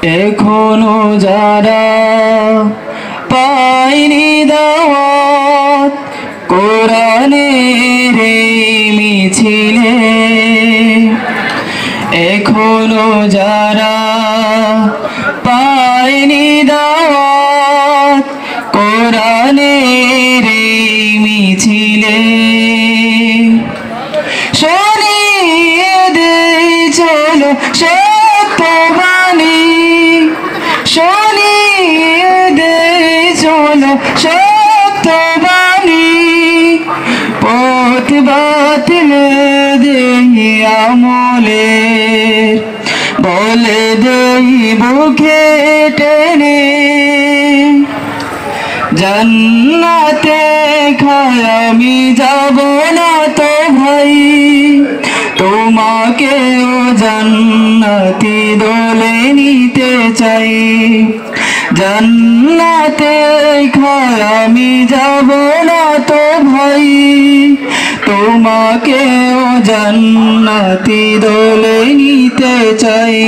এখনো যারা পায়নি দাওয়াত কোরআনের এই মিছিলে, এখনো যারা পায়নি দাওয়াত কোরআনের এই মিছিলে, শোনিয়ে দেই চলো সত্যবাণী, শোনিয়ে দেই চলো সত্যবাণী, পথ বাতিলে দেই আমলের, বলে দেই বুকে টেনে, জান্নাতে খায় আমি যাব না তো ভাই, তোমাকেও জান্নাতি দলে নিতে চাই। জান্নাতে খায় আমি যাব না তো ভাই, তোমাকেও জান্নাতি দলে নিতে চাই।